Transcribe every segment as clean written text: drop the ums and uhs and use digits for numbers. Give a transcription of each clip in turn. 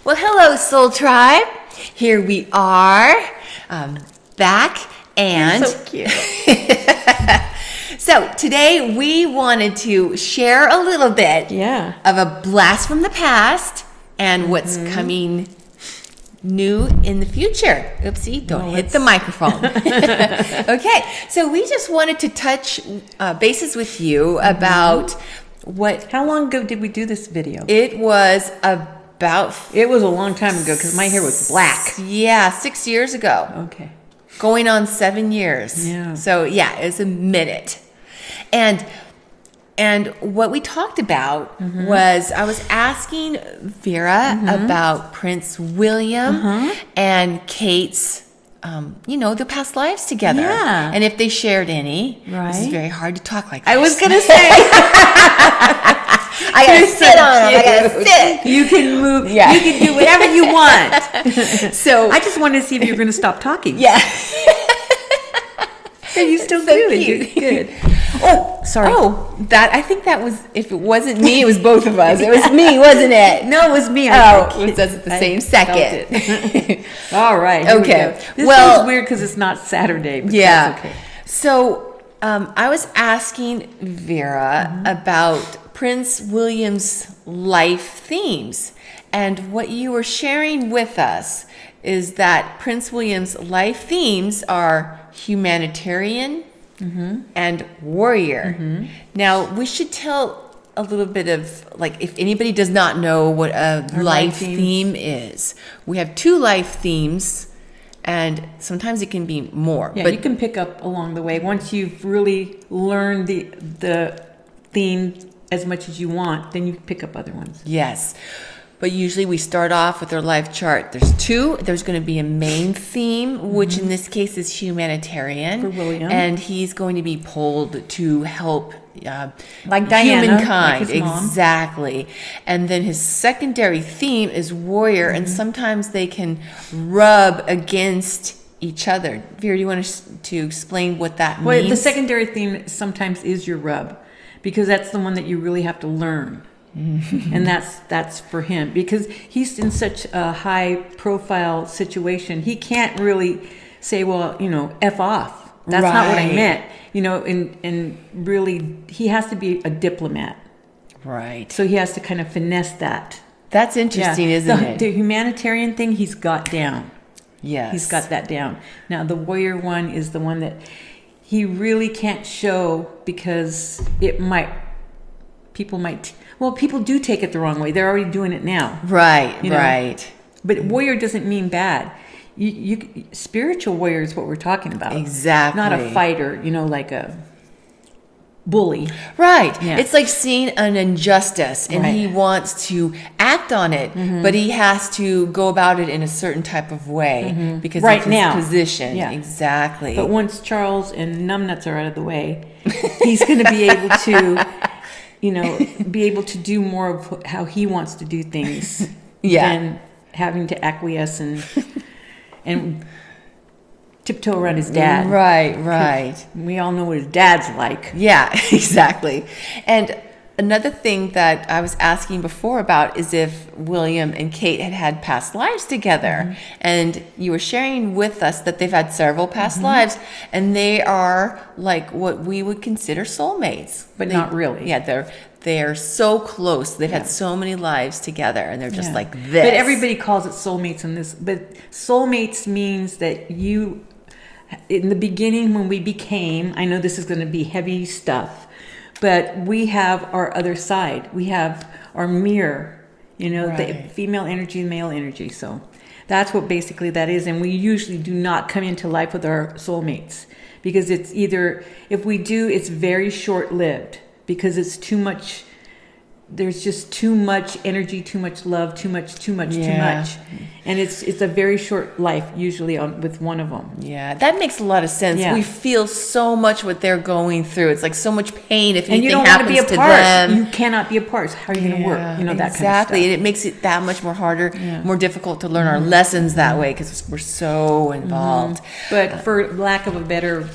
Well, hello, Soul Tribe. Here we are, back and... So cute. So today we wanted to share a little bit of a blast from the past and what's coming new in the future. Oopsie, don't hit the microphone. Okay, so we just wanted to touch bases with you about what... How long ago did we do this video? It was It was a long time ago because my hair was black. Yeah, 6 years ago. Okay. Going on 7 years. Yeah. So yeah, it's a minute. And what we talked about was I was asking Vera about Prince William and Kate's, their past lives together. Yeah. And if they shared any. Right. This is very hard to talk like this. I was going to say. I gotta sit on them. I gotta sit. You can move. Yeah. You can do whatever you want. So I just wanted to see if you were going to stop talking. Yeah. You still So do. cute. Good. Oh, sorry. Oh, I think that was, if it wasn't me, it was both of us. It was me, wasn't it? No, it was me. It was at the same second. All right. Here Okay. we go. This feels weird because it's not Saturday. But that's okay. So I was asking Vera about Prince William's life themes. And what you were sharing with us is that Prince William's life themes are humanitarian and warrior. Now, we should tell a little bit of, like, if anybody does not know what a life theme is. We have 2 life themes, and sometimes it can be more. Yeah, but you can pick up along the way. Once you've really learned the theme as much as you want, then you pick up other ones. Yes. But usually we start off with our life chart. There's 2. There's going to be a main theme, which in this case is humanitarian. For William. And he's going to be pulled to help Like Diana, humankind. like his mom. Exactly. And then his secondary theme is warrior. And sometimes they can rub against each other. Vera, do you want to explain what that means? Well, the secondary theme sometimes is your rub, because that's the one that you really have to learn. And that's for him, because he's in such a high profile situation. He can't really say, well, F off. That's not what I meant. And really he has to be a diplomat. Right. So he has to kind of finesse that. That's interesting, isn't it? The humanitarian thing he's got down. Yes. He's got that down. Now the warrior one is the one that he really can't show, because people do take it the wrong way. They're already doing it now. Right, right. But warrior doesn't mean bad. You spiritual warrior is what we're talking about. Exactly. Not a fighter, like a bully. Right. Yeah. It's like seeing an injustice and he wants to act on it, but he has to go about it in a certain type of way because of his position. Yeah. Exactly. But once Charles and Numbnuts are out of the way, he's going to be able to be able to do more of how he wants to do things than having to acquiesce and tiptoe around his dad. Right. We all know what his dad's like. Yeah, exactly. And another thing that I was asking before about is if William and Kate had past lives together. And you were sharing with us that they've had several past lives, and they are like what we would consider soulmates. But not really. Yeah, they're so close. They've had so many lives together, and they're just like this. But everybody calls it soulmates in this. But soulmates means that you, in the beginning when we became, I know this is going to be heavy stuff, but we have our other side. We have our mirror, the female energy and male energy. So that's what basically that is. And we usually do not come into life with our soulmates, because it's either, if we do, it's very short-lived, because it's too much. There's just too much energy, too much love, too much, and it's a very short life usually with one of them. Yeah, that makes a lot of sense. Yeah. We feel so much what they're going through. It's like so much pain if anything don't happens want to be to apart. them. You cannot be apart. How are you going to work? That kind of exactly, stuff. and it makes it that much more harder, more difficult to learn our lessons that way, because we're so involved. But for lack of a better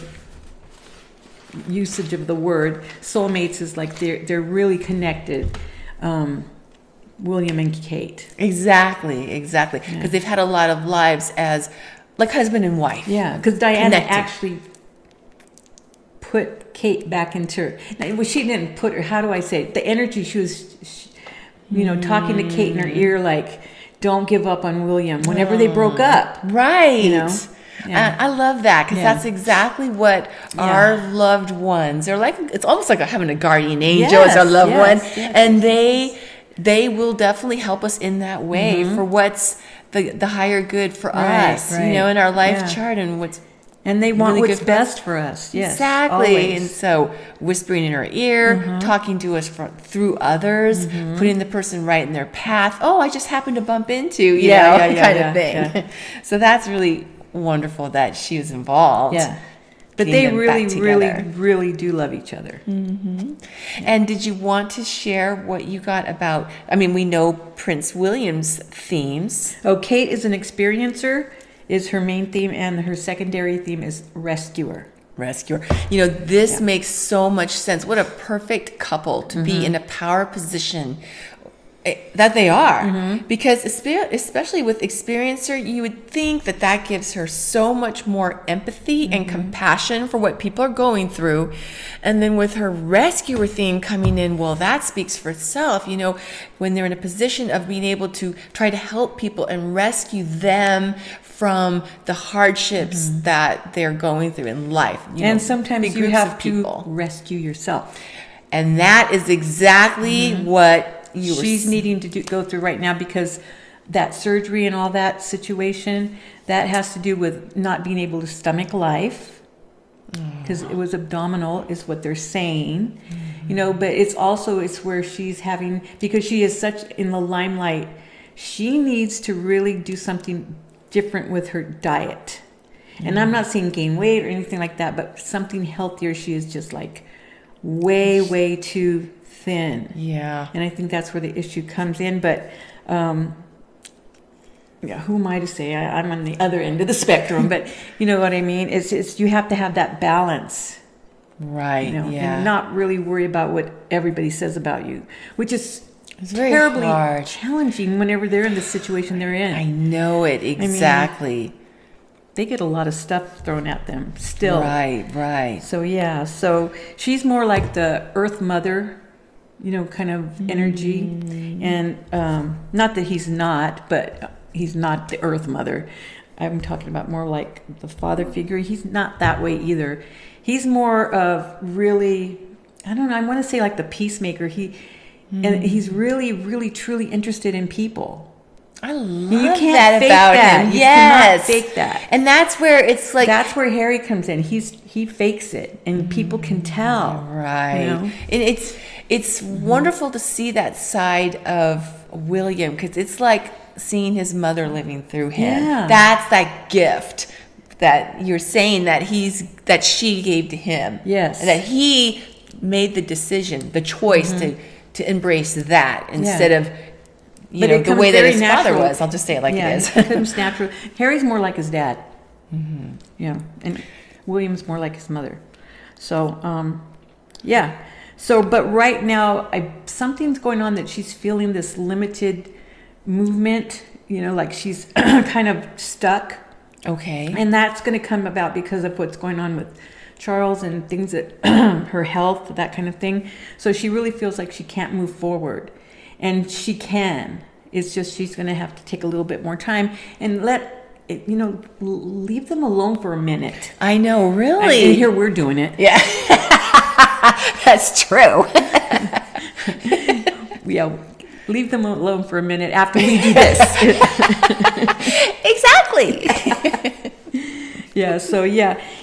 usage of the word, soulmates is like they're really connected William and Kate. Exactly. Because they've had a lot of lives as like husband and wife. Yeah, because Diana Connected. actually put Kate back into her. Well, she didn't put her. How do I say it? The energy she was, talking to Kate in her ear, like, "Don't give up on William." Whenever they broke up, Right. Yeah. I love that because Yeah. that's exactly what our loved ones are like. It's almost like having a guardian angel as our loved one, and they will definitely help us in that way for what's the higher good for us, right. in our life Yeah. chart and what's. and they want Really what's good for us. best for us. Yes, Exactly. always. And so whispering in our ear, talking to us through others, putting the person right in their path. Oh, I just happened to bump into, kind of thing. yeah. So that's really wonderful that she was involved. Yeah, but getting they them really, back really, together. really do love each other. And did you want to share what you got about, we know Prince William's themes. Oh, Kate is an experiencer, is her main theme, and her secondary theme is rescuer. Rescuer. This makes so much sense. What a perfect couple to be in a power position that they are. Because especially with experiencer, you would think that gives her so much more empathy and compassion for what people are going through. And then with her rescuer theme coming in, well, that speaks for itself. When they're in a position of being able to try to help people and rescue them from the hardships that they're going through in life. And sometimes big you groups have of to people. rescue yourself. And that is exactly what She's needing to go through right now, because that surgery and all that situation, that has to do with not being able to stomach life, because it was abdominal is what they're saying, but it's where she's having, because she is such in the limelight, she needs to really do something different with her diet. And I'm not saying gain weight or anything like that, but something healthier. She is just like way too thin. Yeah. And I think that's where the issue comes in. But who am I to say? I'm on the other end of the spectrum, but you know what I mean? It's you have to have that balance. Right. And not really worry about what everybody says about you, which is it's very terribly hard. challenging whenever they're in the situation they're in. I know it exactly. They get a lot of stuff thrown at them still. Right. So she's more like the Earth Mother, kind of energy. And not that he's not, but he's not the Earth Mother. I'm talking about more like the father figure. He's not that way either. He's more of really, I don't know, I want to say like the peacemaker. And he's really, really, truly interested in people. I love You can't that fake about that. him. You Yes. cannot fake that. And that's where it's like... That's where Harry comes in. He fakes it, and people can tell. Right. And it's wonderful to see that side of William, because it's like seeing his mother living through him. Yeah. That's that gift that you're saying that she gave to him. Yes. And that he made the decision, the choice to embrace that instead of the way that his father was. I'll just say it like it is. It comes natural. Harry's more like his dad. And William's more like his mother. So, So, but right now, something's going on that she's feeling this limited movement, like she's kind of stuck. Okay. And that's going to come about because of what's going on with Charles and things that her health, that kind of thing. So she really feels like she can't move forward, and she can. It's just she's going to have to take a little bit more time and leave them alone for a minute. I know, really. And here we're doing it. Yeah. That's true. Leave them alone for a minute after we do this. Exactly.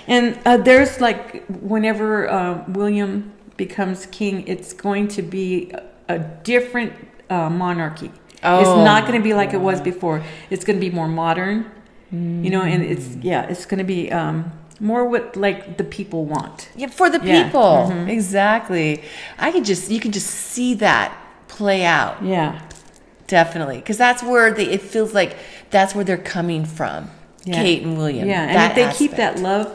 And there's like, whenever William becomes king, it's going to be a different monarchy. It's not going to be like it was before. It's going to be more modern, and it's going to be more what like the people want. Yeah, for the people. Exactly. You can just see that play out. Yeah. Definitely. Because that's where it feels like that's where they're coming from. Yeah. Kate and William. Yeah, and if they keep that love,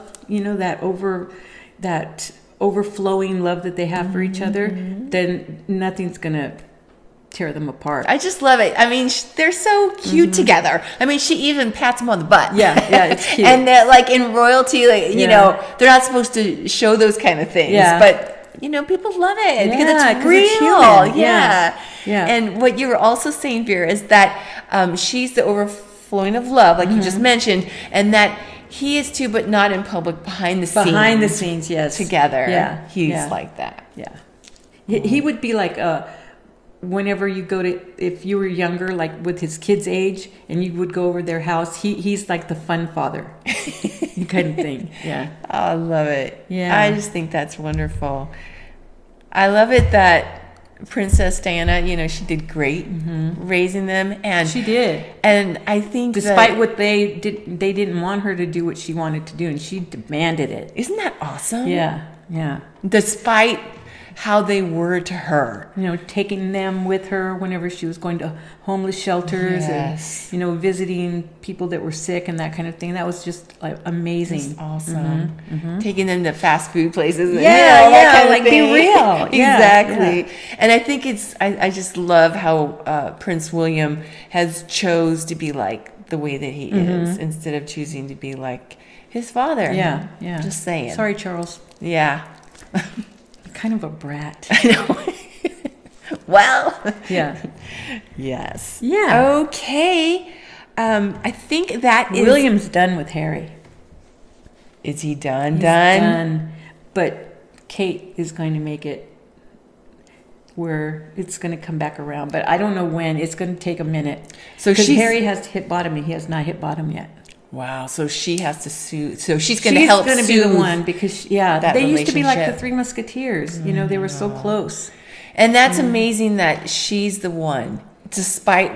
that overflowing love that they have for each other, then nothing's gonna tear them apart. I just love it. I mean, they're so cute together. I mean, she even pats him on the butt. Yeah, it's cute. And they're like in royalty, like, you know, they're not supposed to show those kind of things. Yeah. But, you know, people love it because Yeah, it's 'cause real. it's human. Yeah. Yeah. And what you were also saying, Vera, is that she's the overflowing of love, like you just mentioned, and that he is too, but not in public, behind the scenes. Behind the scenes, yes. Together. Yeah. He's like that. Yeah. He would be like whenever you go to, if you were younger, like with his kids' age, and you would go over their house, he's like the fun father kind of thing. Yeah. Oh, I love it. Yeah. I just think that's wonderful. I love it that Princess Diana, you know, she did great raising them, and She did. And I think Despite what they didn't want her to do what she wanted to do, and she demanded it. isn't that awesome? Yeah. Despite how they were to her. You know, taking them with her whenever she was going to homeless shelters Yes. and, you know, visiting people that were sick and that kind of thing. That was just like amazing. It's awesome. Taking them to fast food places. And, Yeah, that kind of like, be thing. real. Yeah, Exactly. And I think I just love how Prince William has chose to be like the way that he is instead of choosing to be like his father. Yeah. Just saying. Sorry, Charles. Yeah. Kind of a brat. I know. Well. Yeah. Yes. Yeah. Okay. I think that is. William's done with Harry. Is he done? He's done. But Kate is going to make it where it's going to come back around. But I don't know when. It's going to take a minute. So because she's- Harry has to hit bottom, and he has not hit bottom yet. Wow. So she has to sue. So she's going to help. She's going to be the one because that they used to be like the relationship. Three Musketeers. You know, they were so close. And that's amazing that she's the one, despite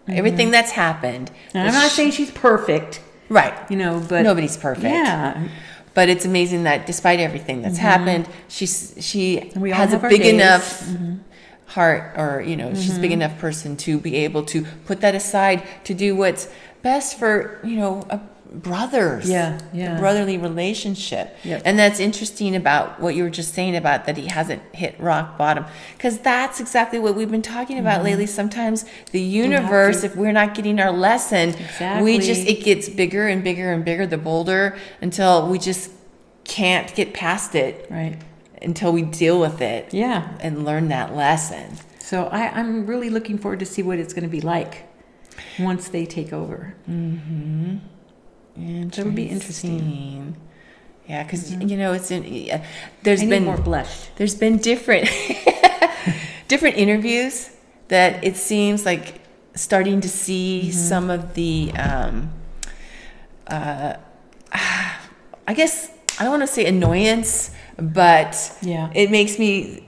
everything that's happened. And I'm not saying she's perfect, Right. you know, but Nobody's perfect. Yeah. But it's amazing that despite everything that's happened, she We all has a have our big days. enough heart, or you know, she's a big enough person to be able to put that aside to do what's best for, you know, brothers. Yeah. A brotherly relationship. Yep. And that's interesting about what you were just saying about that he hasn't hit rock bottom, because that's exactly what we've been talking about lately. Sometimes the universe, if we're not getting our lesson, it gets bigger and bigger and bigger, the boulder, until we just can't get past it. Right. Until we deal with it. Yeah. And learn that lesson. So I'm really looking forward to see what it's going to be like once they take over. That would be interesting. Yeah, because you know there's been more blush. There's been different different interviews that it seems like starting to see some of the I guess I don't want to say annoyance, but it makes me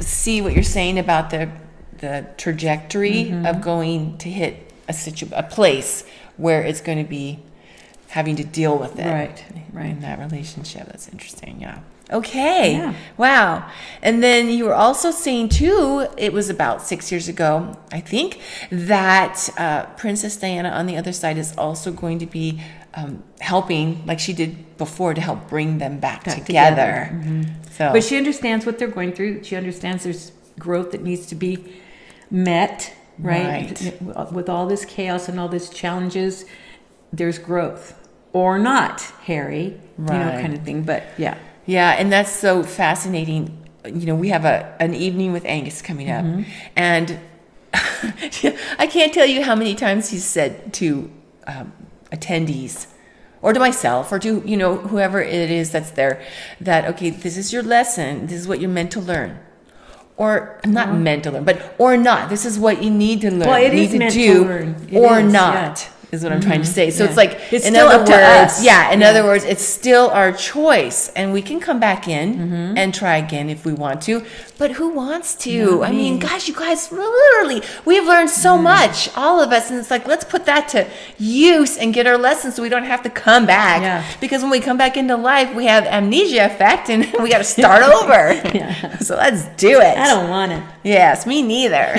see what you're saying about the trajectory of going to hit a place where it's going to be having to deal with it. Right. In that relationship. That's interesting. Yeah. Okay. Yeah. Wow. And then you were also saying too, it was about 6 years ago, I think, that Princess Diana on the other side is also going to be helping, like she did before, to help bring them back together. So, But she understands what they're going through. She understands there's growth that needs to be met, right? With all this chaos and all these challenges, there's growth. Or not, Harry, you know, kind of thing. But yeah. Yeah, and that's so fascinating. You know, we have an evening with Angus coming up, and I can't tell you how many times he's said to attendees, or to myself, or to, you know, whoever it is that's there, that, okay, this is your lesson, this is what you're meant to learn. Or not meant to learn, but or not. This is what you need to learn. Well, it need is to meant do, to learn. or not. Is what I'm trying to say. So it's like, It's in still other up to words, us. in other words, it's still our choice, and we can come back in and try again if we want to. But who wants to? I mean, gosh, you guys, literally, we've learned so much, all of us, and it's like, let's put that to use and get our lessons so we don't have to come back. Yeah. Because when we come back into life, we have amnesia effect, and we got to start over. So let's do it. I don't want it. Yes, me neither.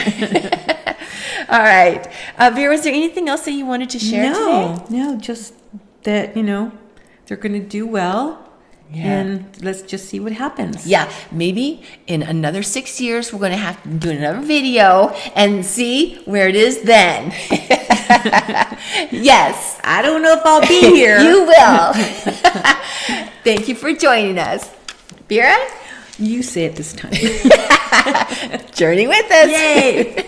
All right. Vera, was there anything else that you wanted to share today? No, just that, you know, they're going to do well. And let's just see what happens. Yeah, maybe in another 6 years, we're going to have to do another video and see where it is then. Yes. I don't know if I'll be here. You will. Thank you for joining us. Vera? You say it this time. Journey with us. Yay.